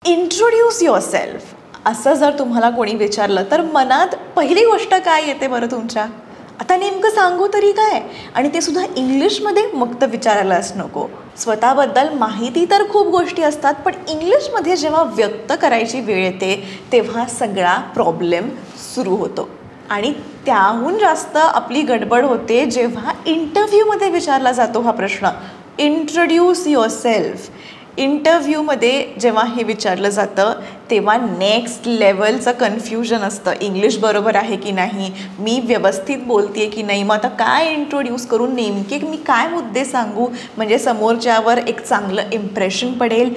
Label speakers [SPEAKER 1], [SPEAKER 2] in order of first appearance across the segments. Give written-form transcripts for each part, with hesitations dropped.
[SPEAKER 1] Introduce yourself असं जर तुम्हाला कोणी विचारलं तर मनात पहिली गोष्ट काय येते बरं तुमच्या? आता नेमकं सांगू तरी काय, आणि ते सुद्धा इंग्लिशमध्ये? मग तर विचारायलाच नको. स्वतःबद्दल माहिती तर खूप गोष्टी असतात, पण इंग्लिशमध्ये जेव्हा व्यक्त करायची वेळ येते तेव्हा सगळा प्रॉब्लेम सुरू होतो. आणि त्याहून जास्त आपली गडबड होते जेव्हा इंटरव्ह्यूमध्ये विचारला जातो हा प्रश्न, इंट्रोड्यूस युअरसेल्फ. इंटरव्ह्यूमध्ये जेव्हा हे विचारलं जातं तेव्हा नेक्स्ट लेवलचं कन्फ्युजन असतं. इंग्लिश बरोबर आहे की नाही, मी व्यवस्थित बोलते आहे की नाही, मग आता काय इंट्रोड्यूस करून नेमके मी काय मुद्दे सांगू म्हणजे समोरच्यावर एक चांगलं इम्प्रेशन पडेल.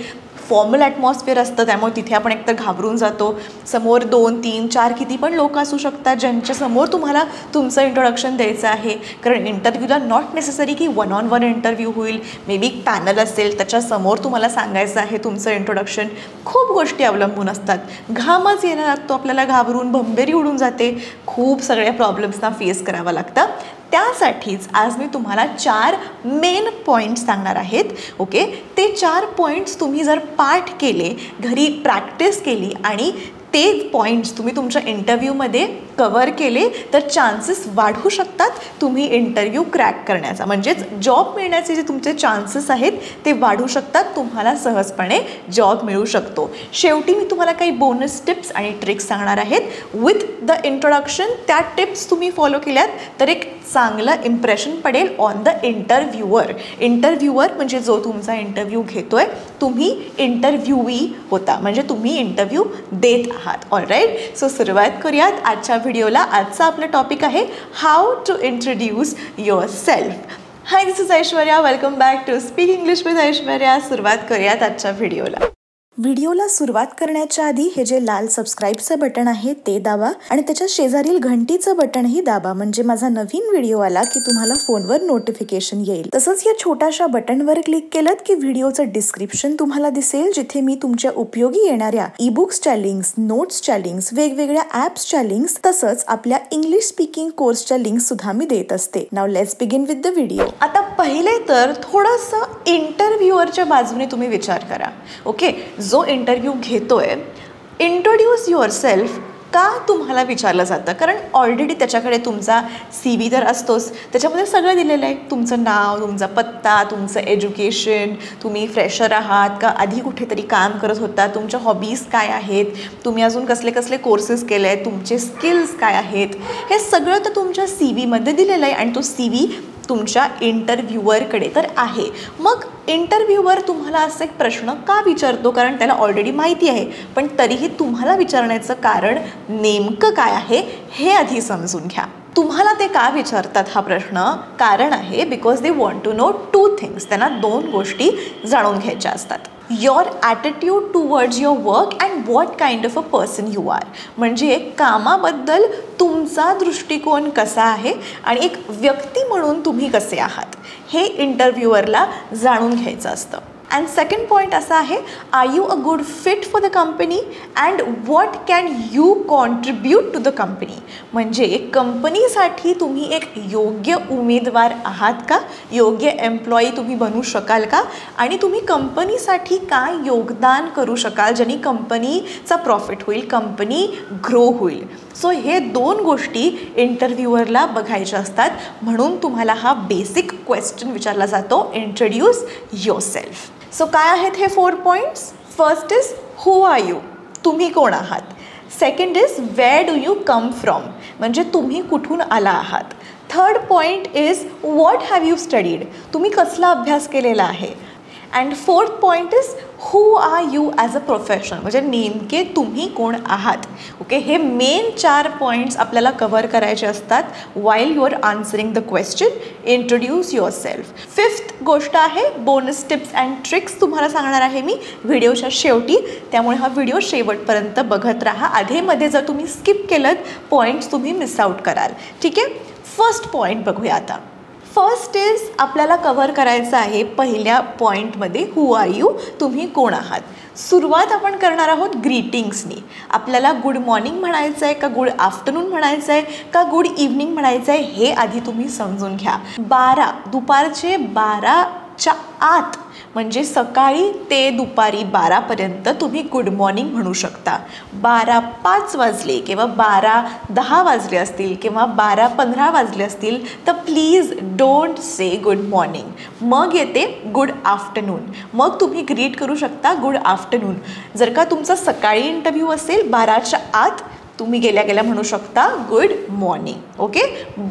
[SPEAKER 1] फॉर्मल ॲटमॉस्फिअर असतं त्यामुळे तिथे आपण एकतर घाबरून जातो. समोर 2, 3, 4 किती पण लोक असू शकतात ज्यांच्यासमोर तुम्हाला तुमचं इंट्रोडक्शन द्यायचं आहे. कारण इंटरव्ह्यूला नॉट नेसेसरी की 1-on-1 इंटरव्ह्यू होईल, मे बी पॅनल असेल त्याच्यासमोर तुम्हाला सांगायचं आहे तुमचं इंट्रोडक्शन. खूप गोष्टी अवलंबून असतात. घामच यायला लागतो आपल्याला, घाबरून भंबेरी उडून जाते, खूप सगळ्या प्रॉब्लेम्सना फेस करावं लागतं. त्यासाठीच आज मी तुम्हाला 4 मेन पॉईंट्स सांगणार आहेत. ओके, ते 4 पॉईंट्स तुम्ही जर पाठ केले, घरी प्रॅक्टिस केली आणि ते पॉईंट्स तुम्ही तुमच्या इंटरव्ह्यूमध्ये कवर केले तर चान्सेस वाढू शकतात तुम्ही इंटरव्ह्यू क्रॅक करण्याचा. म्हणजेच जॉब मिळण्याचे जे तुमचे चान्सेस आहेत ते वाढू शकतात, तुम्हाला सहजपणे जॉब मिळू शकतो. शेवटी मी तुम्हाला काही बोनस टिप्स आणि ट्रिक्स सांगणार आहेत विथ द इंट्रोडक्शन. त्या टिप्स तुम्ही फॉलो केल्यात तर एक चांगलं इम्प्रेशन पडेल ऑन द इंटरव्ह्यूअर. इंटरव्ह्यूअर म्हणजे जो तुमचा इंटरव्ह्यू घेतोय, तुम्ही इंटरव्ह्यूई होता म्हणजे तुम्ही इंटरव्ह्यू देत आहात. ऑलराईट, सो सुरुवात करूयात आजच्या व्हिडिओला. आजचा आपला टॉपिक आहे how to introduce yourself. Hi, this is Aishwarya. Welcome back to speak English with Aishwarya. सुरुवात करूयात आजच्या व्हिडिओला. व्हिडिओला सुरुवात करण्याच्या आधी हे जे लाल सबस्क्राईबचं बटन आहे ते दाबा आणि त्याच्या शेजारील घंटीचं बटनही दाबा, म्हणजे माझा नवीन व्हिडिओ आला की तुम्हाला फोनवर नोटिफिकेशन येईल. तसंच या छोट्याशा बटनवर क्लिक केलं की व्हिडिओचं डिस्क्रिप्शन तुम्हाला दिसेल, जिथे मी तुमच्या उपयोगी येणाऱ्या ई बुक्सच्या लिंक्स, नोट्सच्या लिंक्स, वेगवेगळ्या ॲप्सच्या लिंक्स, तसंच आपल्या इंग्लिश स्पीकिंग कोर्सच्या लिंक्स सुद्धा मी देत असते. Now let's begin with the video. आता पहिले तर थोडंसं इंटरव्ह्यूअरच्या बाजूने तुम्ही विचार करा. ओके, जो इंटरव्ह्यू घेतोय, इंट्रोड्यूस युअरसेल्फ का तुम्हाला विचारलं जातं? कारण ऑलरेडी त्याच्याकडे तुमचा CV तर असतोच, त्याच्यामध्ये सगळं दिलेलं आहे. तुमचं नाव, तुमचा पत्ता, तुमचं एज्युकेशन, तुम्ही फ्रेशर आहात का आधी कुठेतरी काम करत होता, तुमच्या हॉबीज काय आहेत, तुम्ही अजून कसले कसले कोर्सेस केले आहेत, तुमचे स्किल्स काय आहेत, हे सगळं तर तुमच्या CVमध्ये दिलेलं आहे. आणि तो CV तुमच्या इंटरव्ह्यूअरकडे तर आहे. मग इंटरव्ह्यूअर तुम्हाला असं एक प्रश्न का विचारतो? कारण त्याला ऑलरेडी माहिती आहे, पण तरीही तुम्हाला विचारण्याचं कारण नेमकं काय आहे हे आधी समजून घ्या. तुम्हाला ते का विचारतात हा प्रश्न? कारण आहे because they want to know 2 things. त्यांना 2 गोष्टी जाणून घ्यायच्या असतात. Your attitude towards your work and what kind of a person you are. म्हणजे कामाबद्दल तुमचा दृष्टिकोन कसा आहे आणि एक व्यक्ती म्हणून तुम्ही कसे आहात हे इंटरव्ह्यूअरला जाणून घ्यायचं असतं. अँड सेकंड पॉईंट असा आहे, are you a good fit for the company and what can you contribute to the company. म्हणजे कंपनीसाठी तुम्ही एक योग्य उमेदवार आहात का, योग्य एम्प्लॉई तुम्ही बनू शकाल का, आणि तुम्ही कंपनीसाठी काय योगदान करू शकाल ज्यांनी कंपनीचा प्रॉफिट होईल, कंपनी ग्रो होईल. सो हे 2 गोष्टी इंटरव्ह्यूअरला बघायच्या असतात. म्हणून तुम्हाला हा बेसिक क्वेश्चन विचारला जातो, इंट्रोड्यूस युअरसेल्फ. सो काय आहेत हे 4 points? First is who are you, तुम्ही कोण आहात. Second is where do you come from, म्हणजे तुम्ही कुठून आला आहात. Third point is what have you studied, तुम्ही कसला अभ्यास केलेला आहे. And fourth point is who are you as a professional, म्हणजे नेमके तुम्ही कोण आहात. ओके, हे मेन 4 पॉईंट्स आपल्याला कव्हर करायचे असतात while you are answering the question introduce yourself. Fifth गोष्ट आहे बोनस टिप्स अँड ट्रिक्स तुम्हाला सांगणार आहे मी व्हिडिओच्या शेवटी, त्यामुळे हा व्हिडिओ शेवटपर्यंत बघत राहा. आधेमध्ये जर तुम्ही स्किप केलं पॉईंट्स तुम्ही मिस आउट कराल. ठीक आहे, फर्स्ट पॉईंट बघूया आता. फर्स्ट इज आपल्याला कव्हर करायचं आहे पहिल्या पॉईंटमध्ये हू आर यू, तुम्ही कोण आहात. सुरुवात आपण करणार आहोत ग्रीटिंग्सनी. आपल्याला गुड मॉर्निंग म्हणायचं आहे का गुड आफ्टरनून म्हणायचं आहे का गुड इव्हनिंग म्हणायचं आहे हे आधी तुम्ही समजून घ्या. दुपारचे 12च्या आत म्हणजे सकाळी ते दुपारी 12पर्यंत तुम्ही गुड मॉर्निंग म्हणू शकता. 12:05 वाजले किंवा 12:10 वाजले असतील किंवा 12:15 वाजले असतील तर please don't say good morning. मग येते गुड आफ्टरनून. मग तुम्ही ग्रीट करू शकता गुड आफ्टरनून. जर का तुमचा सकाळी इंटरव्ह्यू असेल 12च्या आत, तुम्ही गेल्या गेल्या म्हणू शकता गुड मॉर्निंग. ओके.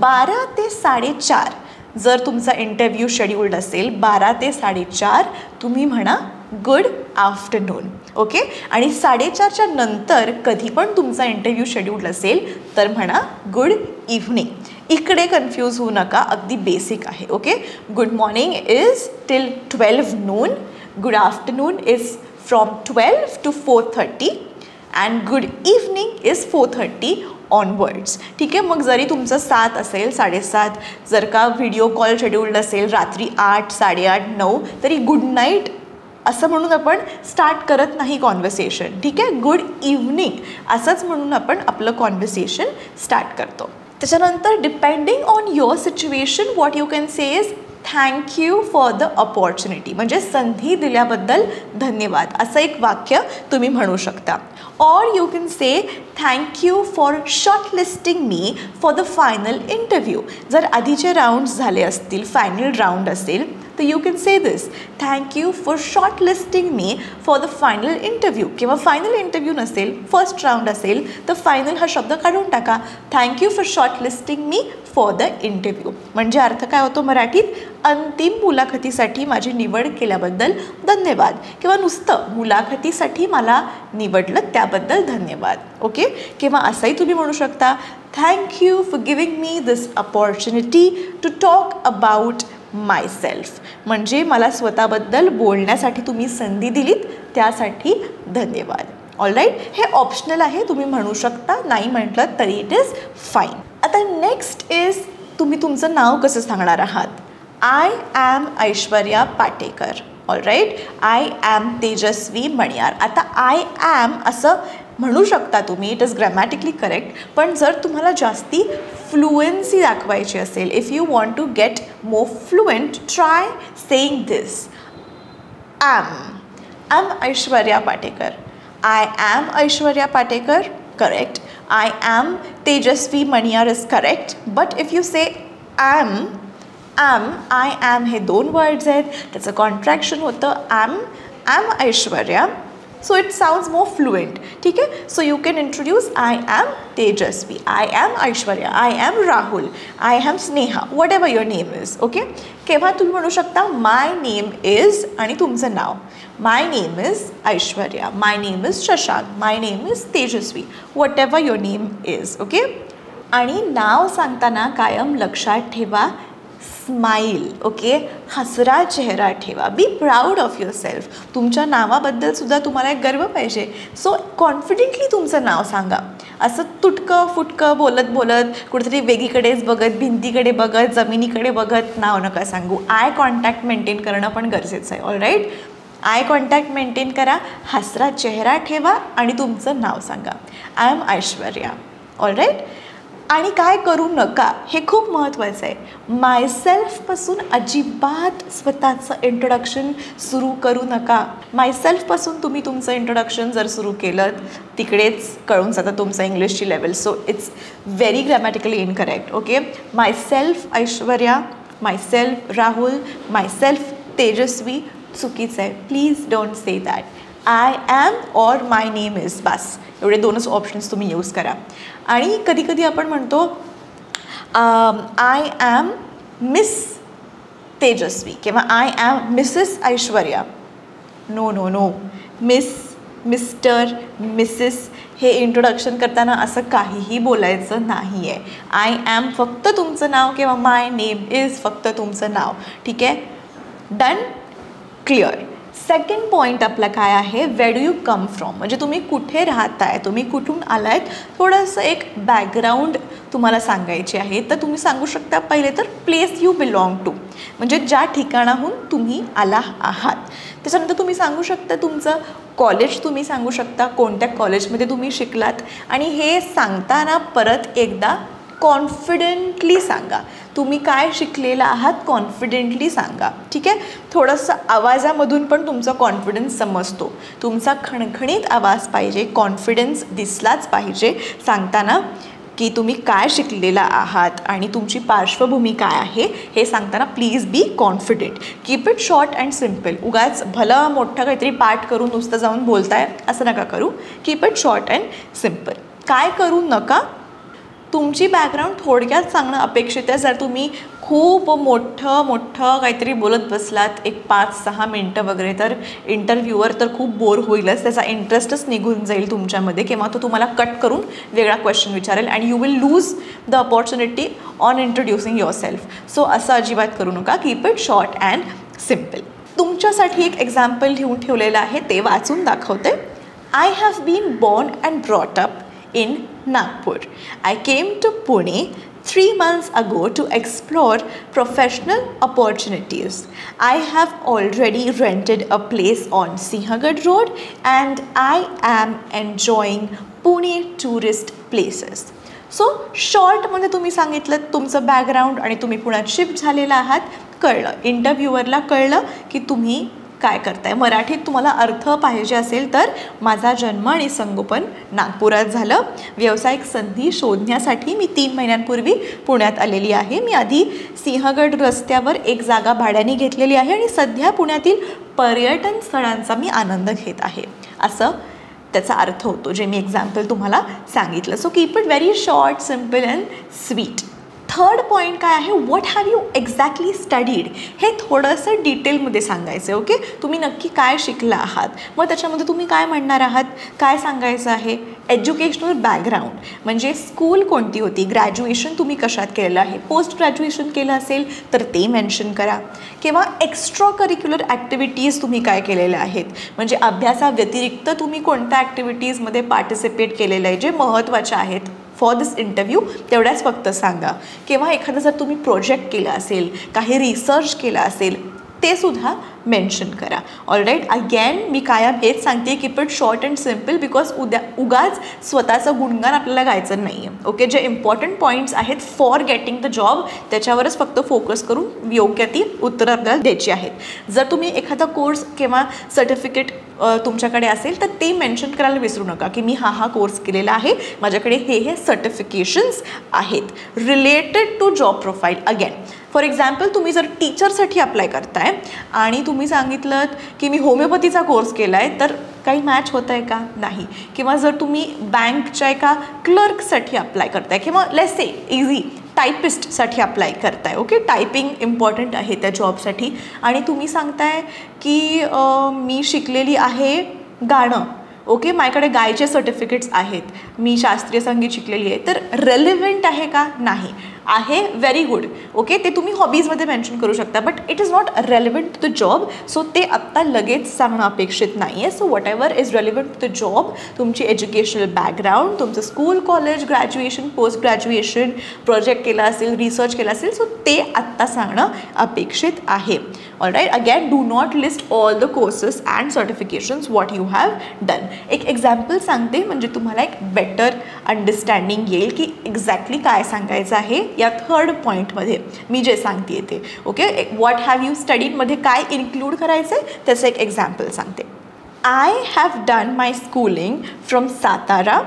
[SPEAKER 1] 12 ते 4:30 जर तुमचा इंटरव्ह्यू शेड्यूल्ड असेल 12 ते 4:30 तुम्ही म्हणा गुड आफ्टरनून. ओके. आणि 4:30च्या नंतर कधी पण तुमचा इंटरव्ह्यू शेड्यूल्ड असेल तर म्हणा गुड इव्हनिंग. इकडे कन्फ्यूज होऊ नका, अगदी बेसिक आहे. Okay. Good morning is till 12 noon. Good afternoon is from 12 to 4:30 and good evening is 4:30 onwards. ठीक आहे. मग जरी तुमचं 7 असेल 7:30, जर का व्हिडिओ कॉल शेड्यूल्ड असेल रात्री 8, 8:30, 9 तरी गुड नाईट असं म्हणून आपण स्टार्ट करत नाही कॉन्व्हर्सेशन. ठीक आहे. गुड इव्हनिंग असंच म्हणून आपण आपलं कॉन्व्हर्सेशन स्टार्ट करतो. त्याच्यानंतर depending on your situation what you can say is thank you for the opportunity. म्हणजे संधी दिल्याबद्दल धन्यवाद असं एक वाक्य तुम्ही म्हणू शकता. और you can say thank you for shortlisting me for the final interview. जर आधीचे राऊंड्स झाले असतील, फायनल राऊंड असेल तर you can say this thank you for shortlisting me for the final interview. किंवा फायनल इंटरव्ह्यू नसेल, फर्स्ट राऊंड असेल तर फायनल हा शब्द काढून टाका. Thank you for shortlisting me for the interview. म्हणजे अर्थ काय होतो मराठीत? अंतिम मुलाखतीसाठी माझी निवड केल्याबद्दल धन्यवाद. किंवा नुसतं मुलाखतीसाठी मला निवडलं त्याबद्दल धन्यवाद. ओके. किंवा असंही तुम्ही म्हणू शकता thank you for giving me this opportunity to talk about myself. म्हणजे मला स्वतःबद्दल बोलण्यासाठी तुम्ही संधी दिलीत त्यासाठी धन्यवाद. ऑलराईट. हे ऑप्शनल आहे, तुम्ही म्हणू शकता, नाही म्हटलं तरी इट इज फाईन. आता नेक्स्ट इज तुम्ही तुमचं नाव कसं सांगणार आहात. I am Aishwarya Patekar. Alright. I am Tejaswi Maniyar. आता आय ॲम असं म्हणू शकता तुम्ही, इट इज ग्रॅमॅटिकली करेक्ट. पण जर तुम्हाला जास्ती फ्लुएन्सी दाखवायची असेल, if you want to get more fluent, try saying this am Aishwarya Patekar. I am Aishwarya Patekar, correct. I am Tejaswi Maniyar is correct. But if you say am, I am हे 2 वर्ड्स आहेत, त्याचं contraction होतं am Aishwarya. So it sounds more fluent. ठीक आहे. So you can introduce I am Tejasvi, I am Aishwarya, I am Rahul, I am Sneha, whatever your name is. Okay. केव्हा तुम्ही म्हणू शकता my name is आणि तुमचं नाव. My name is Aishwarya, my name is Shashank, my name is Tejasvi, whatever your name is. Okay. आणि नाव सांगताना कायम लक्षात ठेवा स्माईल. ओके. हसरा चेहरा ठेवा. Be proud of your self. तुमच्या नावाबद्दल सुद्धा तुम्हाला एक गर्व पाहिजे. सो कॉन्फिडेंटली तुमचं नाव सांगा. असं तुटकं फुटकं बोलत बोलत कुठेतरी वेगळीकडेच बघत, भिंतीकडे बघत, जमिनीकडे बघत नाव नका सांगू. आय कॉन्टॅक्ट मेंटेन करणं पण गरजेचं आहे. ऑलराईट. आय कॉन्टॅक्ट मेंटेन करा, हसरा चेहरा ठेवा आणि तुमचं नाव सांगा. I am Aishwarya. ऑलराईट. आणि काय करू नका हे खूप महत्त्वाचं आहे. मायसेल्फपासून अजिबात स्वतःचं इंट्रोडक्शन सुरू करू नका. मायसेल्फपासून तुम्ही तुमचं इंट्रोडक्शन जर सुरू केलं तिकडेच कळून जातं तुमचं इंग्लिशची level. So it's very grammatically incorrect. Okay. Myself Aishwarya, myself Rahul, myself Tejaswi चुकीचं आहे. Please don't say that. I am or my name is, बस एवढे 2च ऑप्शन्स तुम्ही यूज करा. आणि कधी कधी आपण म्हणतो आय ॲम मिस तेजस्वी किंवा I am Mrs Aishwarya. No no no. Miss, Mr, Mrs हे इंट्रोडक्शन करताना असं काहीही बोलायचं नाही आहे. आय ॲम फक्त तुमचं नाव किंवा माय नेम इज फक्त तुमचं नाव. ठीक आहे. डन. क्लिअर. सेकंड पॉईंट आपला काय आहे, where do you come from. म्हणजे तुम्ही कुठे राहताय, तुम्ही कुठून आलायत, थोडंसं एक बॅकग्राऊंड तुम्हाला सांगायची आहे. तर तुम्ही सांगू शकता पहिले तर प्लेस यू बिलॉंग टू, म्हणजे ज्या ठिकाणाहून तुम्ही आला आहात. त्याच्यानंतर तुम्ही सांगू शकता तुमचं कॉलेज, तुम्ही सांगू शकता कोणत्या कॉलेजमध्ये तुम्ही शिकलात. आणि हे सांगताना परत एकदा कॉन्फिडेंटली सांगा. तुम्ही काय शिकलेला आहात कॉन्फिडेंटली सांगा. ठीक आहे. थोडंसं आवाजामधून पण तुमचा कॉन्फिडन्स समजतो. तुमचा खणखणीत आवाज पाहिजे, कॉन्फिडन्स दिसलाच पाहिजे सांगताना की तुम्ही काय शिकलेला आहात आणि तुमची पार्श्वभूमी काय आहे हे सांगताना. Please be confident. Keep it short and simple. उगाच भलं मोठं काहीतरी पाठ करून नुसतं जाऊन बोलताय असं नका करू. Keep it short and simple. काय करू नका, तुमची बॅकग्राऊंड थोडक्यात सांगणं अपेक्षित आहे. जर तुम्ही खूप मोठं काहीतरी बोलत बसलात एक 5-6 मिनटं वगैरे तर इंटरव्ह्यूवर तर खूप बोर होईलच, त्याचा इंटरेस्टच निघून जाईल तुमच्यामध्ये, किंवा तो तुम्हाला कट करून वेगळा क्वेश्चन विचारेल and you will lose the opportunity on introducing yourself. So असं अजिबात करू नका. Keep it short and simple. तुमच्यासाठी एक एक्झाम्पल लिहून ठेवलेलं आहे, ते वाचून दाखवते. I have been born and brought up in Nagpur. I came to Pune 3 months ago to explore professional opportunities. I have already rented a place on Sinhagad Road and I am enjoying Pune tourist places. So शॉर्टमध्ये तुम्ही सांगितलं तुमचं background आणि तुम्ही पुण्यात shift झालेला आहात. कळलं, इंटरव्ह्यूवरला कळलं की तुम्ही काय करताय. मराठीत तुम्हाला अर्थ पाहिजे असेल तर माझा जन्म आणि संगोपन नागपुरात झालं. व्यावसायिक संधी शोधण्यासाठी मी 3 महिन्यांपूर्वी पुण्यात आलेली आहे. मी आधी सिंहगड रस्त्यावर एक जागा भाड्याने घेतलेली आहे आणि सध्या पुण्यातील पर्यटन स्थळांचा मी आनंद घेत आहे. असं त्याचा अर्थ होतो जे मी एक्झाम्पल तुम्हाला सांगितलं. So keep it very short, simple and sweet. Third point काय आहे, what have you exactly studied. हे थोडंसं डिटेलमध्ये सांगायचं आहे. ओके, तुम्ही नक्की काय शिकला आहात. मग त्याच्यामध्ये तुम्ही काय म्हणणार आहात, काय सांगायचं आहे. एज्युकेशनल बॅकग्राऊंड म्हणजे स्कूल कोणती होती, ग्रॅज्युएशन तुम्ही कशात केलेलं आहे, पोस्ट ग्रॅज्युएशन केलं असेल तर ते मेन्शन करा. किंवा एक्स्ट्रा करिक्युलर ॲक्टिव्हिटीज तुम्ही काय केलेल्या आहेत, म्हणजे अभ्यासाव्यतिरिक्त तुम्ही कोणत्या ॲक्टिव्हिटीजमध्ये पार्टिसिपेट केलेलं आहे जे महत्त्वाच्या आहेत फॉर दिस इंटरव्ह्यू, तेवढ्याच फक्त सांगा. किंवा एखादं जर तुम्ही प्रोजेक्ट केला असेल, काही रिसर्च केला असेल, ते सुद्धा मेन्शन करा. ऑलराईट. अगेन मी कायम हेच सांगते, keep it short and simple, because उगाच स्वतःचं गुणगान आपल्याला गायचं नाही आहे. ओके, जे इम्पॉर्टंट पॉईंट्स आहेत फॉर गेटिंग द जॉब त्याच्यावरच फक्त फोकस करून योग्य ती उत्तरं आपल्याला द्यायची आहेत. जर तुम्ही एखादा कोर्स किंवा सर्टिफिकेट तुमच्याकडे असेल तर ते मेन्शन करायला विसरू नका की मी हा कोर्स केलेला आहे, माझ्याकडे हे सर्टिफिकेशन्स आहेत related to job profile. Again for example, तुम्ही जर टीचरसाठी अप्लाय करताय आणि तुम्ही सांगितलं की मी होमिओपॅथीचा कोर्स केला आहे, तर काही मॅच होतं आहे का, नाही. किंवा जर तुम्ही बँकच्या एका क्लर्कसाठी अप्लाय करताय किंवा लेट्स से इझी टायपिस्टसाठी अप्लाय करताय. ओके, टायपिंग इम्पॉर्टंट आहे त्या जॉबसाठी आणि तुम्ही सांगताय की मी शिकलेली आहे गाणं. ओके, माझ्याकडे गायचे सर्टिफिकेट्स आहेत, मी शास्त्रीय संगीत शिकलेली आहे, तर रेलिव्हेंट आहे का, नाही आहे. Very good. ओके, ते तुम्ही हॉबीजमध्ये मेन्शन करू शकता, but it is not relevant to the job. So ते आत्ता लगेच सांगणं अपेक्षित नाही आहे. So whatever is relevant to the job, तुमची एज्युकेशनल बॅकग्राऊंड, तुमचं school, college, graduation, post graduation, project केला असेल, रिसर्च केला असेल, सो ते आत्ता सांगणं अपेक्षित आहे. All right. Again do not list all the courses and certifications what you have done. एक एक्झाम्पल सांगते म्हणजे तुम्हाला एक बेटर अंडरस्टँडिंग येईल की एक्झॅक्टली काय सांगायचं आहे या थर्ड पॉईंटमध्ये मी जे सांगते ते. ओके, व्हॉट हॅव यू स्टडीडमध्ये काय इन्क्लूड करायचं आहे त्याचं एक एक्झाम्पल सांगते. I have done my schooling from Satara.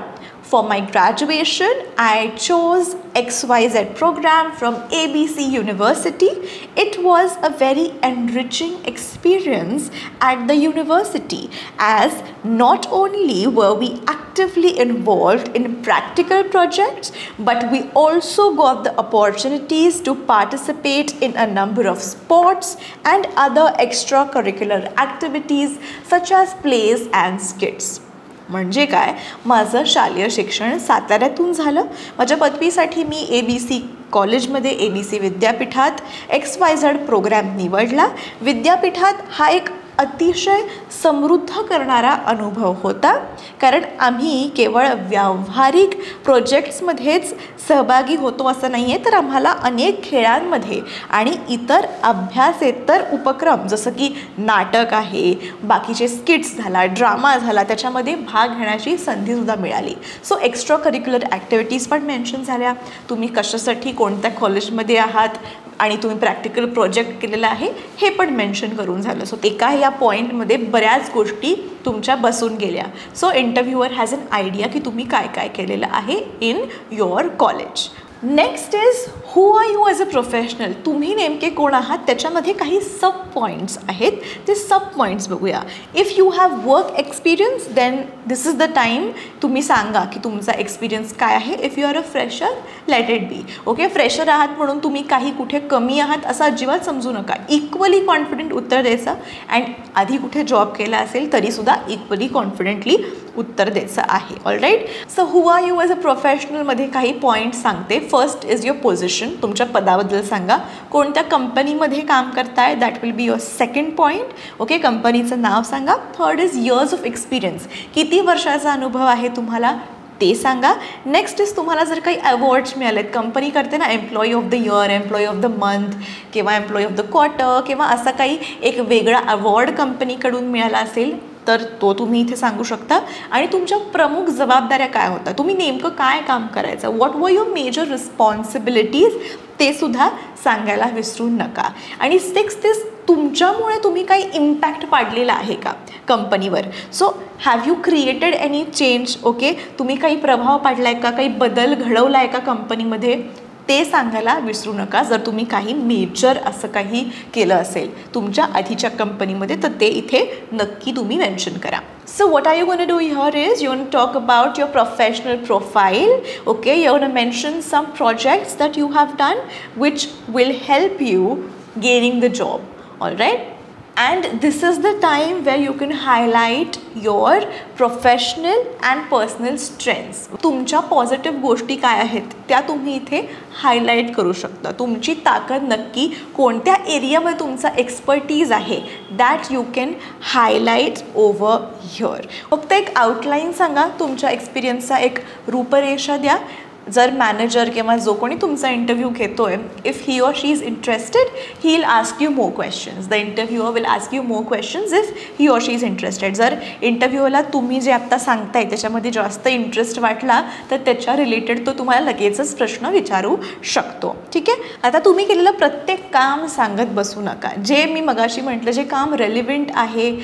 [SPEAKER 1] For my graduation, I chose XYZ program from ABC University. It was a very enriching experience at the university, as not only were we actively involved in practical projects, but we also got the opportunities to participate in a number of sports and other extracurricular activities such as plays and skits. म्हणजे काय, माझं शालेय शिक्षण साताऱ्यातून झालं. माझ्या पदवीसाठी मी ABC कॉलेजमध्ये ABC विद्यापीठात XYZ प्रोग्रॅम निवडला. विद्यापीठात हा एक अतिशय समृद्ध करणारा अनुभव होता, कारण आम्ही केवळ व्यावहारिक प्रोजेक्ट्समध्येच सहभागी होतो असं नाही आहे, तर आम्हाला अनेक खेळांमध्ये आणि इतर अभ्यासेतर उपक्रम जसं की नाटक आहे, बाकीचे स्किट्स झाला, ड्रामा झाला, त्याच्यामध्ये भाग घेण्याची संधीसुद्धा मिळाली. सो एक्स्ट्रा करिक्युलर ॲक्टिव्हिटीज पण मेन्शन झाल्या, तुम्ही कशासाठी कोणत्या कॉलेजमध्ये आहात आणि तुम्ही प्रॅक्टिकल प्रोजेक्ट केलेला आहे हे पण मेन्शन करून झालं. सो एका या पॉईंटमध्ये बऱ्याच गोष्टी तुमच्या बसून गेल्या. So interviewer has an idea की तुम्ही काय काय केलेलं आहे in your college. Next is who are you as a professional. तुम्ही नेमके कोण आहात त्याच्यामध्ये काही सब पॉईंट्स आहेत, ते सब पॉईंट्स बघूया. If you have work experience then this is the time तुम्ही सांगा की तुमचा एक्सपिरियन्स काय आहे. If you are a fresher let it be. Okay, fresher आहात म्हणून तुम्ही काही कुठे कमी आहात असं अजिबात समजू नका. इक्वली कॉन्फिडंट उत्तर द्यायचं अँड आधी कुठे जॉब केला असेल तरीसुद्धा इक्वली कॉन्फिडेंटली उत्तर द्यायचं आहे. All right. So who are you as a प्रोफेशनलमध्ये काही पॉईंट सांगते. First is your position. तुमच्या पदाबद्दल सांगा. कोणत्या कंपनीमध्ये काम करताय, that will be your second point. Okay, कंपनीचं नाव सांगा. Third is years of experience. किती वर्षाचा अनुभव आहे तुम्हाला ते सांगा. नेक्स्ट इज तुम्हाला जर काही अवॉर्ड्स मिळालेत, कंपनी करते ना employee of the year, employee of the month किंवा एम्प्लॉई ऑफ द क्वार्टर किंवा असा काही एक वेगळा अवॉर्ड कंपनीकडून मिळाला असेल तर तो तुम्ही इथे सांगू शकता. आणि तुमच्या प्रमुख जबाबदाऱ्या काय होत्या, तुम्ही नेमकं काय काम करायचं, व्हॉट वर युअर मेजर रिस्पॉन्सिबिलिटीज ते सुद्धा सांगायला विसरू नका. आणि सिक्स्थ इज तुमच्यामुळे तुम्ही काही इम्पॅक्ट पाडलेला आहे का कंपनीवर. So have you created any change. Okay, तुम्ही काही प्रभाव पाडला आहे का, काही बदल घडवला आहे का कंपनीमध्ये ते सांगायला विसरू नका. जर तुम्ही काही मेजर असं काही केलं असेल तुमच्या आधीच्या कंपनीमध्ये तर ते इथे नक्की तुम्ही मेन्शन करा. So what are you going to do here is you're going to talk about your professional profile. Okay, you're going to mention some projects that you have done which will help you gaining the job. All right. And this is the time where you can highlight your professional and personal strengths. तुमच्या positive गोष्टी काय आहेत त्या तुम्ही इथे highlight करू शकता. तुमची ताकद नक्की कोणत्या एरियामध्ये तुमचा एक्सपर्टीज आहे that you can highlight over here. फक्त एक आउटलाईन सांगा, तुमच्या एक्सपिरियन्सचा एक रूपरेषा द्या. जर मॅनेजर किंवा जो कोणी तुमचा इंटरव्ह्यू घेतो आहे, if he or she is interested he will ask you more questions. The इंटरव्ह्यूअर will ask you more questions if he or she is interested. जर इंटरव्ह्यूअरला तुम्ही जे आत्ता सांगताय त्याच्यामध्ये जास्त इंटरेस्ट वाटला तर त्याच्या रिलेटेड तो तुम्हाला लगेचच प्रश्न विचारू शकतो. ठीक आहे. आता तुम्ही केलेलं प्रत्येक काम सांगत बसू नका. जे मी मगाशी म्हटलं जे काम रेलिव्हंट आहे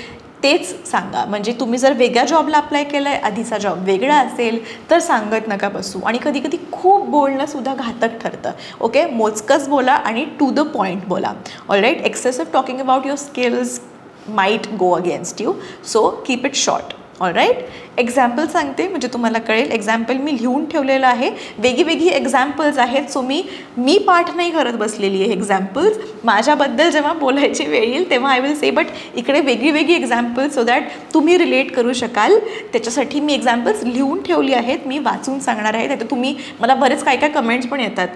[SPEAKER 1] तेच सांगा. म्हणजे तुम्ही जर वेगळ्या जॉबला अप्लाय केलं आहे, आधीचा जॉब वेगळा असेल तर सांगत नका बसू. आणि कधी कधी खूप बोलणंसुद्धा घातक ठरतं. ओके, मोजकंच बोला आणि टू द पॉईंट बोला. All right. Excessive talking about your skills might go against you, so keep it short. All right. Example सांगते म्हणजे तुम्हाला कळेल. एक्झाम्पल मी लिहून ठेवलेलं आहे. वेगळी एक्झाम्पल्स आहेत. सो मी पाठ नाही करत बसलेली आहे. एक्झाम्पल्स माझ्याबद्दल जेव्हा बोलायची वेळ येईल तेव्हा आय विल से, बट इकडे वेगळी एक्झाम्पल्स सो दॅट तुम्ही रिलेट करू शकाल. त्याच्यासाठी मी एक्झाम्पल्स लिहून ठेवली आहेत. मी वाचून सांगणार आहे. तर तुम्ही मला बरेच काय कमेंट्स पण येतात.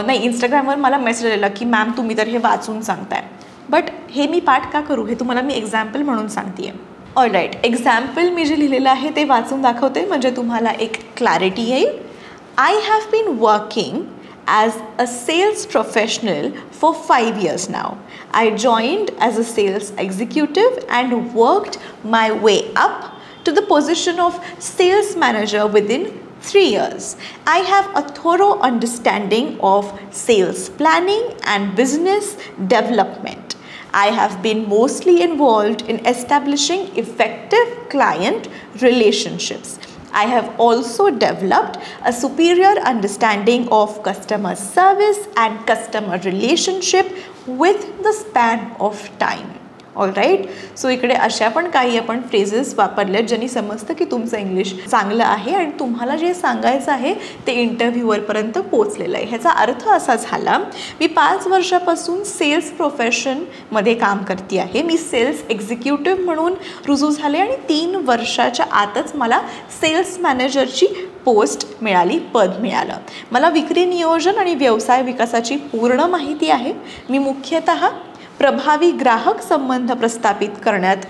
[SPEAKER 1] नाही, इंस्टाग्रामवर मला मेसेज आलेला की मॅम तुम्ही तर हे वाचून सांगताय, बट हे मी पाठ का करू, हे तुम्हाला मी एक्झाम्पल म्हणून सांगते आहे. All right. एक्झाम्पल मी जे लिहिलेलं आहे ते वाचून दाखवते म्हणजे तुम्हाला एक क्लॅरिटी येईल. I have been working as a sales professional for 5 years now. I joined as a sales executive and worked my way up to the position of sales manager within 3 years. I have a thorough understanding of sales planning and business development. I have been mostly involved in establishing effective client relationships. I have also developed a superior understanding of customer service and customer relationship with the span of time. All right. So इकडे अशा पण काही आपण phrases वापरल्यात ज्यांनी समजतं की तुमचं English चांगलं आहे आणि तुम्हाला जे सांगायचं आहे ते इंटरव्ह्यूवरपर्यंत पोचलेलं आहे. ह्याचा अर्थ असा झाला, मी 5 वर्षापासून सेल्स प्रोफेशनमध्ये काम करते आहे. मी सेल्स एक्झिक्युटिव्ह म्हणून रुजू झाले आणि 3 वर्षाच्या आतच मला सेल्स मॅनेजरची पोस्ट मिळाली, पद मिळालं. मला विक्री नियोजन आणि व्यवसाय विकासाची पूर्ण माहिती आहे. मी मुख्यतः प्रभावी ग्राहक संबंध प्रस्थापित करण्यात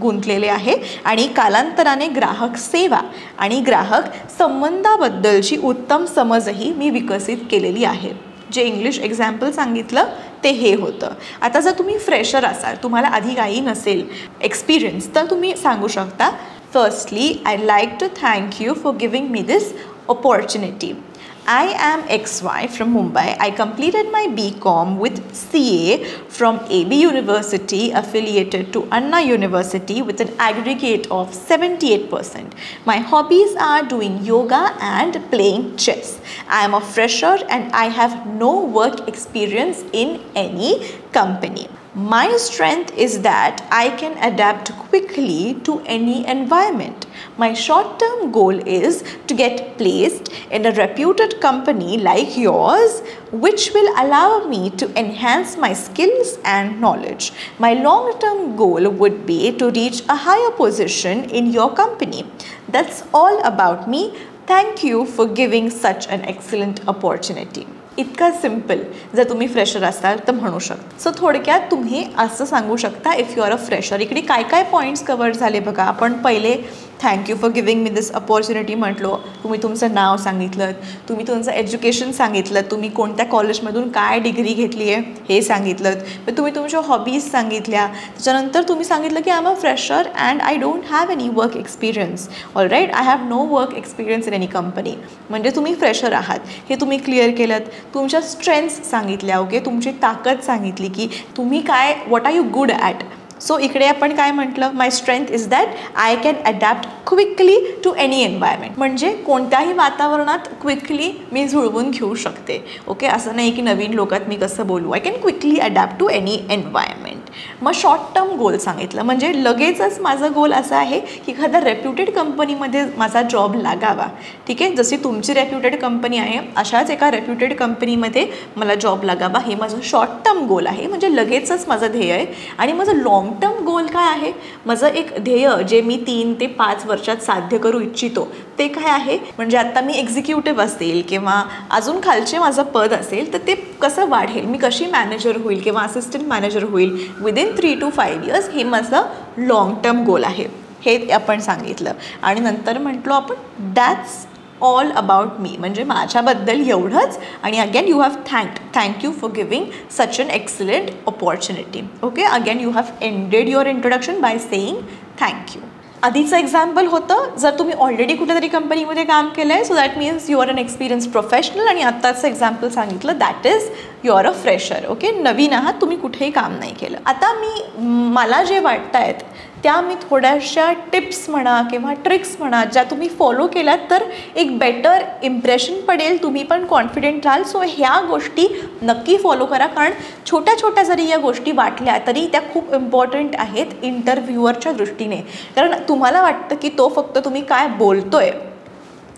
[SPEAKER 1] गुंतलेले आहे आणि कालांतराने ग्राहक सेवा आणि ग्राहक संबंधाबद्दलची उत्तम समजही मी विकसित केलेली आहे. जे इंग्लिश एक्झाम्पल सांगितलं ते हे होतं. आता जर तुम्ही फ्रेशर असाल, तुम्हाला आधी काही नसेल एक्सपिरियन्स, तर तुम्ही सांगू शकता, firstly I like to thank you for giving me this opportunity. I am XY from Mumbai. I completed my BCom with CA from AB University affiliated to Anna University with an aggregate of 78%. My hobbies are doing yoga and playing chess. I am a fresher and I have no work experience in any company. My strength is that I can adapt quickly to any environment. My short-term goal is to get placed in a reputed company like yours, which will allow me to enhance my skills and knowledge. My long-term goal would be to reach a higher position in your company. That's all about me. Thank you for giving such an excellent opportunity. इतका simple जर तुम्ही fresher असाल तर म्हणू शकता. So थोडक्यात तुम्ही असं सांगू शकता if you are a fresher. इकडे काय काय पॉईंट्स कवर झाले बघा. आपण पहिले thank you for giving me this opportunity म्हटलो, तुम्ही तुमचं नाव सांगितलं, तुम्ही तुमचं एज्युकेशन सांगितलं, तुम्ही कोणत्या कॉलेजमधून काय डिग्री घेतली आहे हे सांगितलं, मग तुम्ही तुमच्या हॉबीज सांगितल्या, त्याच्यानंतर तुम्ही सांगितलं की I am a fresher and I don't have any work experience. All right, I have no work experience in any company. म्हणजे तुम्ही फ्रेशर आहात हे तुम्ही क्लिअर केलं. तुमच्या स्ट्रेंथ्स सांगितल्या, ओके, तुमची ताकद सांगितली की तुम्ही काय, what are you good at. So इकडे आपण काय म्हटलं, my strength is that I can adapt quickly to any environment. म्हणजे कोणत्याही वातावरणात क्विकली मी जुळवून घेऊ शकते. ओके, असं नाही की नवीन लोकात मी कसं बोलू, I can quickly adapt to any environment. मग शॉर्ट टर्म गोल सांगितलं, म्हणजे लगेचच माझा गोल असा आहे की एखाद्या रेप्युटेड कंपनीमध्ये माझा जॉब लागावा. ठीक आहे, जशी तुमची रेप्युटेड कंपनी आहे अशाच एका रेप्युटेड कंपनीमध्ये मला जॉब लागावा, हे माझं शॉर्ट टर्म गोल आहे, म्हणजे लगेचच माझं ध्येय आहे. आणि माझं लॉंग टर्म गोल काय आहे, माझं एक ध्येय जे मी 3 ते 5 वर्षात साध्य करू इच्छितो ते काय आहे, म्हणजे आता मी एक्झिक्युटिव्ह असेल किंवा अजून खालचे माझं पद असेल तर ते कसं वाढेल, मी कशी मॅनेजर होईल किंवा असिस्टंट मॅनेजर होईल विदिन 3 to 5 years, हे माझं लाँग टर्म गोल आहे, हे आपण सांगितलं. आणि नंतर म्हटलो आपण दॅट्स ऑल अबाउट मी, म्हणजे माझ्याबद्दल एवढंच. आणि again you have thank you for giving such an excellent opportunity. Okay, again you have ended your introduction by saying thank you. आधीचं एक्झाम्पल होतं जर तुम्ही ऑलरेडी कुठेतरी कंपनीमध्ये काम केलं आहे, so that means you are an experience professional. आणि आत्ताचं एक्झाम्पल सांगितलं that is you are a fresher. Okay, नवीन आहात, तुम्ही कुठेही काम नाही केलं. आता मला जे वाटत आहेत त्या मी थोड्याशा टिप्स म्हणा किंवा ट्रिक्स म्हणा ज्या तुम्ही फॉलो केल्यात तर एक बेटर इम्प्रेशन पडेल, तुम्ही पण कॉन्फिडेंट राहाल. सो ह्या गोष्टी नक्की फॉलो करा, कारण छोट्या छोट्या जरी या गोष्टी वाटल्या तरी त्या खूप इम्पॉर्टंट आहेत इंटरव्ह्युअरच्या दृष्टीने. कारण तुम्हाला वाटतं की तो फक्त तुम्ही काय बोलतोय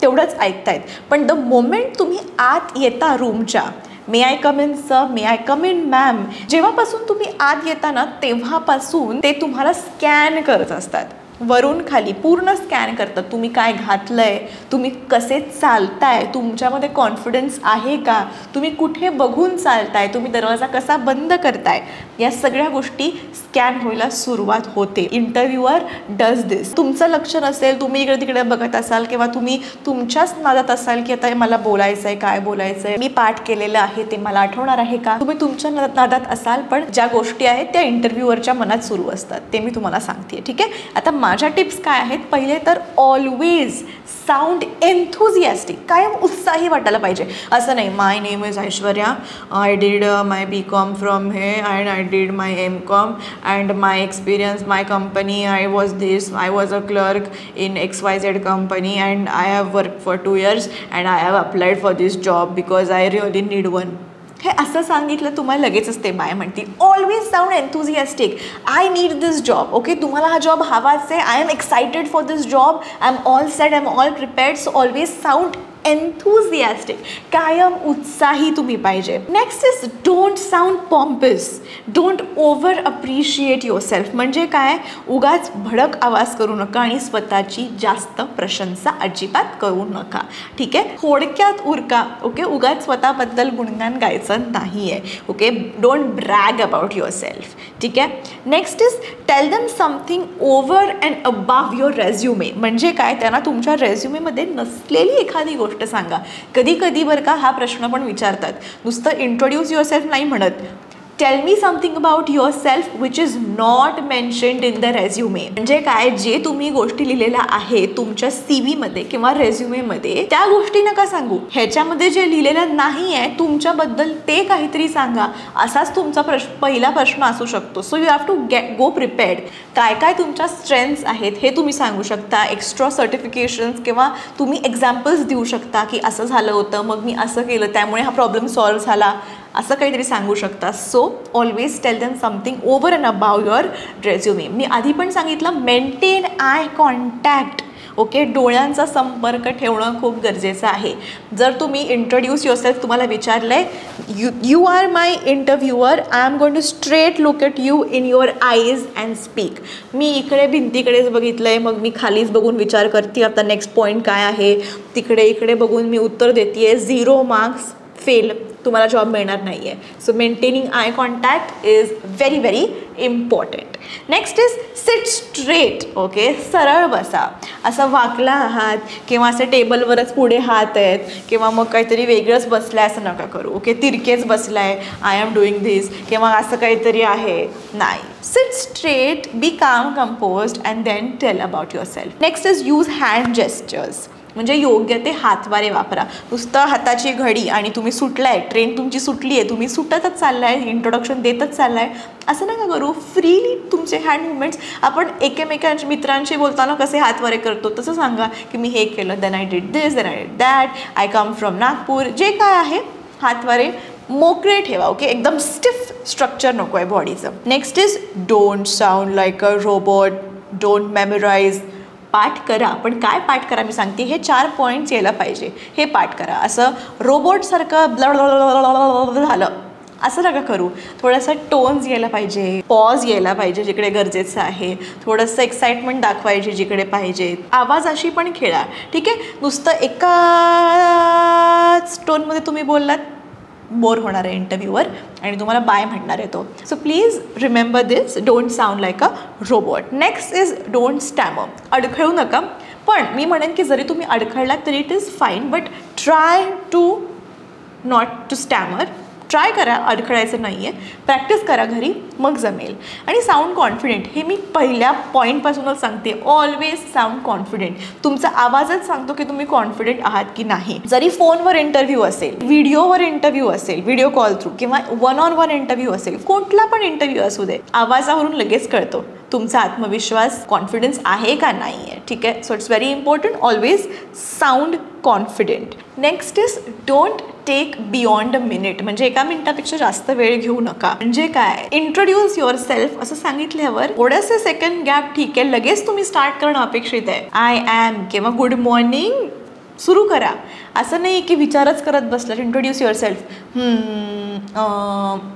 [SPEAKER 1] तेवढंच ऐकतायत, पण द मोमेंट तुम्ही आत येता रूमच्या, may I come in sir, may I come in ma'am, जेव्हापासून तुम्ही आत येता ना तेव्हापासून ते तुम्हाला स्कॅन करत असतात, वरून खाली पूर्ण स्कॅन करतात. तुम्ही काय घातलं आहे, तुम्ही कसे चालताय, तुमच्यामध्ये कॉन्फिडन्स आहे का, तुम्ही कुठे बघून चालताय, तुम्ही दरवाजा कसा बंद करताय, या सगळ्या गोष्टी स्कॅन व्हायला सुरुवात होते. इंटरव्ह्युअर डज दिस. तुमचं लक्ष नसेल, तुम्ही इकडे तिकडे बघत असाल किंवा तुम्ही तुमच्याच नादात असाल की आता मला बोलायचं आहे, काय बोलायचं आहे, मी पाठ केलेलं आहे ते मला आठवणार आहे का, तुम्ही तुमच्या नादात असाल, पण ज्या गोष्टी आहेत त्या इंटरव्ह्युअरच्या मनात सुरू असतात ते मी तुम्हाला सांगते. ठीक आहे, आता माझ्या टिप्स काय आहेत, पहिले तर ऑलवेज साऊंड एन्थुझियास्टिक, कायम उत्साही वाटायला पाहिजे. असं नाही my name is Aishwarya, I did my BCom from हे and I did my MCom and my experience, my company, I was this, I was a clerk in XYZ company and I have work for 2 years and I have applied for this job because I really need one. हे असं सांगितलं तुम्हाला लगेचच ते bye म्हणतील. Always sound enthusiastic, I need this job. Okay, तुम्हाला हा job हवाच आहे, I am excited for this job, I am all set, I am all prepared. So always sound enthusiastic, कायम उत्साही तुम्ही पाहिजे. Next is don't sound pompous, don't over appreciate your self. म्हणजे काय, उगाच भडक आवाज करू नका आणि स्वतःची जास्त प्रशंसा अजिबात करू नका. ठीक आहे, थोडक्यात उरका. ओके, उगाच स्वतःबद्दल गुणगान गायचं नाही आहे. Okay, don't brag about yourself. ठीक आहे. Next is tell them something over and above your resume. म्हणजे काय, त्यांना तुमच्या रेझ्युमेमध्ये नसलेली एखादी गोष्ट सांगा. कधी कधी बरं का हा प्रश्न पण विचारतात, नुसतं इंट्रोड्यूस युअर सेल्फ नाही म्हणत, tell me something about your self which is not mentioned in the resume. म्हणजे काय, जे तुम्ही गोष्टी लिहिलेल्या आहे तुमच्या CV मध्ये किंवा रेझ्युमेमध्ये त्या गोष्टी नका सांगू. ह्याच्यामध्ये जे लिहिलेलं नाही आहे तुमच्याबद्दल ते काहीतरी सांगा. असाच तुमचा पहिला प्रश्न असू शकतो. So you have to go prepared. काय काय तुमच्या स्ट्रेंथ्स आहेत हे तुम्ही सांगू शकता. एक्स्ट्रा सर्टिफिकेशन्स किंवा तुम्ही एक्झाम्पल्स देऊ शकता की असं झालं होतं, मग मी असं केलं, त्यामुळे हा प्रॉब्लेम सॉल्व्ह झाला, असं काहीतरी सांगू शकता. So always tell them something over and above your resume. मी आधी पण सांगितलं, मेंटेन आय कॉन्टॅक्ट. ओके, डोळ्यांचा संपर्क ठेवणं खूप गरजेचं आहे. जर तुम्ही इंट्रोड्यूस युअरसेल्फ तुम्हाला विचारलं आहे, you are my interviewer, I am going to straight look at you in your eyes and speak. मी इकडे भिंतीकडेच बघितलं आहे, मग मी खालीच बघून विचार करते आता नेक्स्ट पॉईंट काय आहे, इकडे बघून मी उत्तर देते आहे. 0 मार्क्स, फेल, तुम्हाला जॉब मिळणार नाही आहे. So maintaining eye contact is very very important. Next is seat straight. Okay, सरळ बसा. असं वाकला आहात किंवा असं टेबलवरच पुढे हात आहेत किंवा मग काहीतरी वेगळंच बसलं आहे असं नका करू. ओके, तिरकेच बसला आहे, आय एम डुईंग धिस किंवा असं काहीतरी आहे, नाही. Seat straight, be calm, composed and then tell about yourself. Next is use hand gestures. म्हणजे योग्य ते हातवारे वापरा. नुसतं हाताची घडी आणि तुम्ही सुटलाय, ट्रेन तुमची सुटली आहे, तुम्ही सुटतच चाललाय, इंट्रोडक्शन देतच चाललाय, असं नका करू. फ्रीली तुमचे हँड मुवमेंट्स, आपण एकमेकांच्या मित्रांशी बोलताना कसे हातवारे करतो तसं सांगा की मी हे केलं, then I did this, then I did that, I come from Nagpur. जे काय आहे हातवारे मोकळे ठेवा. ओके, एकदम स्टिफ स्ट्रक्चर नको आहे बॉडीचं. Next is don't sound like a robot, don't memorise. पाठ करा, पण काय पाठ करा मी सांगते, हे 4 पॉईंट्स यायला पाहिजे, हे पाठ करा. असं रोबोटसारखं झालं असं नका करू. थोडंसं टोन्स यायला पाहिजे, पॉज यायला पाहिजे जिकडे गरजेचं आहे, थोडंसं एक्साइटमेंट दाखवायची जिकडे पाहिजे, आवाजाशी पण खेळा. ठीक आहे, नुसतं एकाच टोनमध्ये तुम्ही बोललात, बोर होणार आहे इंटरव्ह्यूवर आणि तुम्हाला बाय म्हणणार आहे तो. So please remember this, don't sound like a robot. Next is don't stammer. अडखळू नका, पण मी म्हणेन की जरी तुम्ही अडखळलात तरी it is fine, but try to not to stammer. Try करा, अडखळायचं नाही आहे, प्रॅक्टिस करा घरी, मग जमेल. आणि साऊंड कॉन्फिडेंट, हे मी पहिल्या पॉईंटपासूनच सांगते, ऑलवेज साऊंड कॉन्फिडेंट. तुमचा आवाजच सांगतो की तुम्ही कॉन्फिडेंट आहात की नाही. जरी फोनवर इंटरव्ह्यू असेल, व्हिडिओवर इंटरव्ह्यू असेल, व्हिडिओ कॉल थ्रू किंवा 1-on-1 इंटरव्ह्यू असेल, कुठला पण इंटरव्ह्यू असू दे, आवाजावरून लगेच कळतो तुमचा आत्मविश्वास, कॉन्फिडन्स आहे का नाही आहे. ठीक आहे, so it's very important, always sound confident. Next is don't take beyond a minute. म्हणजे 1 मिनिटापेक्षा जास्त वेळ घेऊ नका. म्हणजे काय, इंट्रोड्यूस युअर सेल्फ असं सांगितल्यावर थोडंसं सेकंड गॅप ठीक आहे, लगेच तुम्ही स्टार्ट करणं अपेक्षित आहे. आय ॲम किंवा गुड मॉर्निंग सुरू करा. असं नाही की विचारच करत बसला. इंट्रोड्यूस युअर सेल्फ,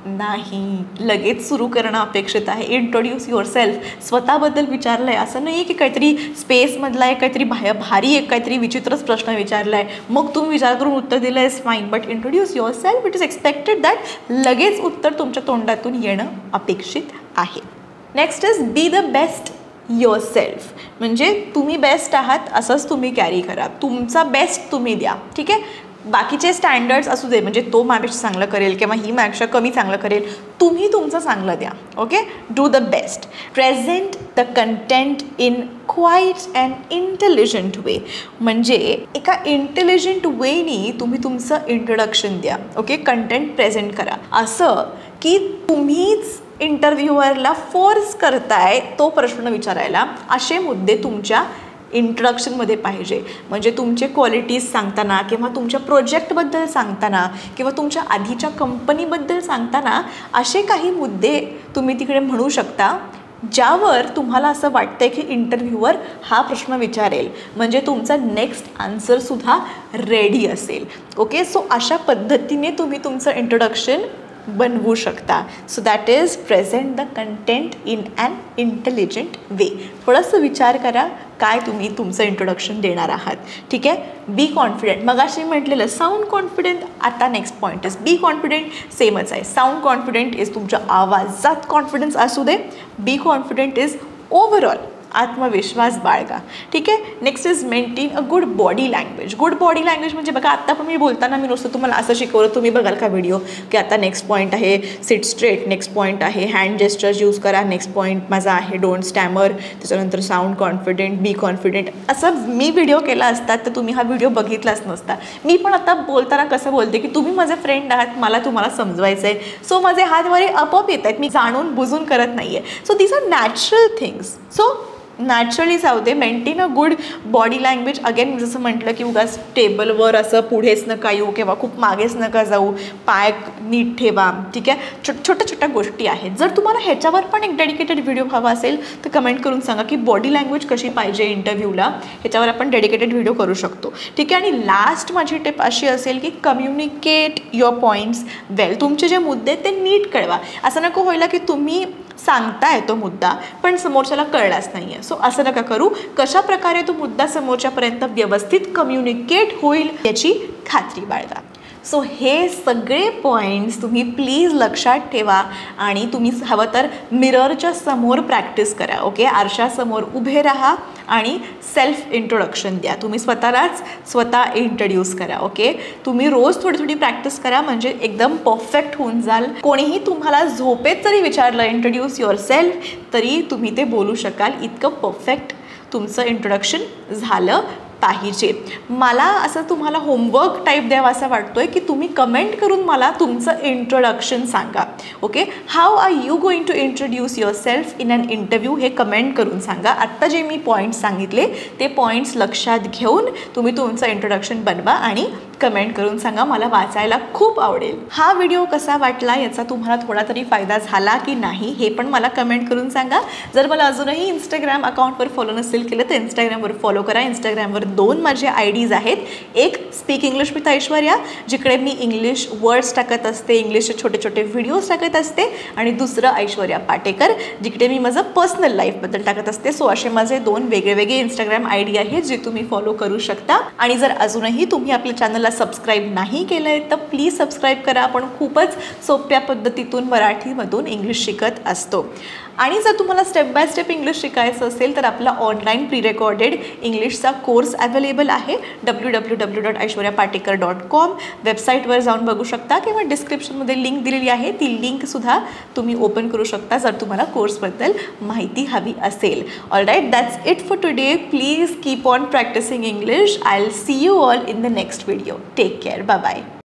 [SPEAKER 1] नाही, लगेच सुरू करणं अपेक्षित आहे. इंट्रोड्यूस युअर सेल्फ, स्वतःबद्दल विचारलं आहे, असं नाही की काहीतरी स्पेसमधला आहे, काहीतरी भारी एक काहीतरी विचित्रच प्रश्न विचारला आहे मग तुम्ही विचार करून उत्तर दिलं आहे, fine, but introduce your self, it is expected that लगेच उत्तर तुमच्या तोंडातून येणं अपेक्षित आहे. Next is be the best your self. म्हणजे तुम्ही बेस्ट आहात असंच तुम्ही कॅरी करा, तुमचा बेस्ट तुम्ही द्या. ठीक आहे, बाकीचे स्टँडर्ड्स असू दे, म्हणजे तो माझ्यापेक्षा चांगलं करेल किंवा ही माझ्यापेक्षा कमी चांगलं करेल, तुम्ही तुमचं चांगलं द्या. Okay, do the best. Present the content in quite and intelligent way. म्हणजे एका इंटेलिजंट वेनी तुम्ही तुमचं इंट्रोडक्शन द्या. ओके, कंटेंट प्रेझेंट करा, असं की तुम्हीच इंटरव्ह्युअरला फोर्स करताय तो प्रश्न विचारायला. असे मुद्दे तुमच्या इंट्रोडक्शनमध्ये पाहिजे. म्हणजे तुमचे क्वालिटीज सांगताना किंवा तुमच्या प्रोजेक्टबद्दल सांगताना किंवा तुमच्या आधीच्या कंपनीबद्दल सांगताना असे काही मुद्दे तुम्ही तिकडे म्हणू शकता ज्यावर तुम्हाला असं वाटतंय की इंटरव्ह्यूवर हा प्रश्न विचारेल, म्हणजे तुमचा नेक्स्ट आन्सरसुद्धा रेडी असेल. ओके, सो अशा पद्धतीने तुम्ही तुमचं इंट्रोडक्शन बनवू शकता. So that is present the content in an intelligent way. थोडंसं विचार करा काय तुम्ही तुमचं इंट्रोडक्शन देणार आहात. ठीक आहे, बी कॉन्फिडेंट. मगाशी म्हटलेलं साऊंड कॉन्फिडेंट, आता next point is be confident. सेमच आहे. साऊंड कॉन्फिडेंट इज तुमच्या आवाजात कॉन्फिडन्स असू दे. बी कॉन्फिडेंट इज ओव्हरऑल आत्मविश्वास बाळगा. ठीक आहे. Next is maintain a good body language. Good body language म्हणजे बघा, आत्ता पण मी बोलताना मी नुसतं तुम्हाला असं शिकवलं, तुम्ही बघाल का व्हिडिओ की आता नेक्स्ट पॉईंट आहे सिट स्ट्रेट, नेक्स्ट पॉईंट आहे हँड जेस्चर्स यूज करा, नेक्स्ट पॉईंट माझा आहे डोंट स्टॅमर, त्याच्यानंतर साऊंड कॉन्फिडेंट, बी कॉन्फिडेंट. असं मी व्हिडिओ केला असतात तर तुम्ही हा व्हिडिओ बघितलाच नसता. मी पण आता बोलताना कसं बोलते की तुम्ही माझे फ्रेंड आहात, मला तुम्हाला समजवायचं आहे. सो माझे हात वारे आपोआप येत आहेत, मी जाणून बुजून करत नाही आहे. So these are natural things. So naturally जाऊ दे. Maintain a good body language. Again जसं म्हटलं की उगाच टेबलवर असं पुढेच नका येऊ किंवा खूप मागेच नका जाऊ, पाय नीट ठेवा. ठीक आहे, छोट्या छोट्या गोष्टी आहेत. जर तुम्हाला ह्याच्यावर पण एक डेडिकेटेड व्हिडिओ हवा असेल तर कमेंट करून सांगा की बॉडी लँग्वेज कशी पाहिजे इंटरव्ह्यूला, ह्याच्यावर आपण डेडिकेटेड व्हिडिओ करू शकतो. ठीक आहे. आणि लास्ट माझी टिप अशी असेल की कम्युनिकेट युअर पॉईंट्स वेल. तुमचे जे मुद्दे ते नीट कळवा. असं नको व्हायला की तुम्ही सांगताय तो मुद्दा पण समोरच्याला कळलाच नाही आहे. सो असं नका करू. कशा प्रकारे तो मुद्दा समोरच्यापर्यंत व्यवस्थित कम्युनिकेट होईल याची खात्री बाळगा. सो हे सगळे पॉईंट्स तुम्ही प्लीज लक्षात ठेवा आणि तुम्ही हवं तर मिररच्या समोर प्रॅक्टिस करा. ओके, आरशासमोर उभे राहा आणि सेल्फ इंट्रोडक्शन द्या. तुम्ही स्वतः इंट्रोड्यूस करा. ओके, तुम्ही रोज थोडी थोडी प्रॅक्टिस करा म्हणजे एकदम परफेक्ट होऊन जाल. कोणीही तुम्हाला झोपेत जरी विचारलं इंट्रोड्यूस युअर सेल्फ तरी तुम्ही ते बोलू शकाल. इतकं परफेक्ट तुमचं इंट्रोडक्शन झालं पाहिजे. मला असं तुम्हाला होमवर्क टाईप द्यावा असं वाटतोय की तुम्ही कमेंट करून मला तुमचं इंट्रोडक्शन सांगा. Okay, how are you going to introduce yourself in an interview हे कमेंट करून सांगा. आत्ता जे मी पॉईंट्स सांगितले ते पॉईंट्स लक्षात घेऊन तुम्ही तुमचं इंट्रोडक्शन बनवा आणि कमेंट करून सांगा. मला वाचायला खूप आवडेल. हा व्हिडिओ कसा वाटला याचा तुम्हाला थोडा तरी फायदा झाला की नाही हे पण मला कमेंट करून सांगा. जर मला अजूनही इंस्टाग्राम अकाउंटवर फॉलो नसेल केलं तर इंस्टाग्रामवर फॉलो करा. इंस्टाग्रामवर 2 माझे IDs आहेत. एक स्पीक इंग्लिश विथ ऐश्वर्या जिकडे मी इंग्लिश वर्ड्स टाकत असते, इंग्लिशचे छोटे छोटे व्हिडिओज टाकत असते, आणि दुसरं ऐश्वर्या पाटेकर जिकडे मी माझं पर्सनल लाईफबद्दल टाकत असते. सो असे माझे 2 वेगळे इंस्टाग्राम ID आहेत जे तुम्ही फॉलो करू शकता. आणि जर अजूनही तुम्ही आपल्या चॅनलला सबस्क्राईब नाही केलं आहे तर प्लीज सबस्क्राईब करा. आपण खूपच सोप्या पद्धतीतून मराठीमधून इंग्लिश शिकत असतो. आणि जर तुम्हाला स्टेप बाय स्टेप इंग्लिश शिकायचं असेल तर आपला ऑनलाईन प्री रेकॉर्डेड इंग्लिशचा कोर्स अवेलेबल आहे www.aishwaryapatekar.com. वेबसाईटवर जाऊन बघू शकता किंवा डिस्क्रिप्शनमध्ये लिंक दिलेली आहे. ती लिंकसुद्धा तुम्ही ओपन करू शकता जर तुम्हाला कोर्सबद्दल माहिती हवी असेल. All right, that's it for today. Please keep on practising English. I will see you all in the next video. Take care. Bye bye.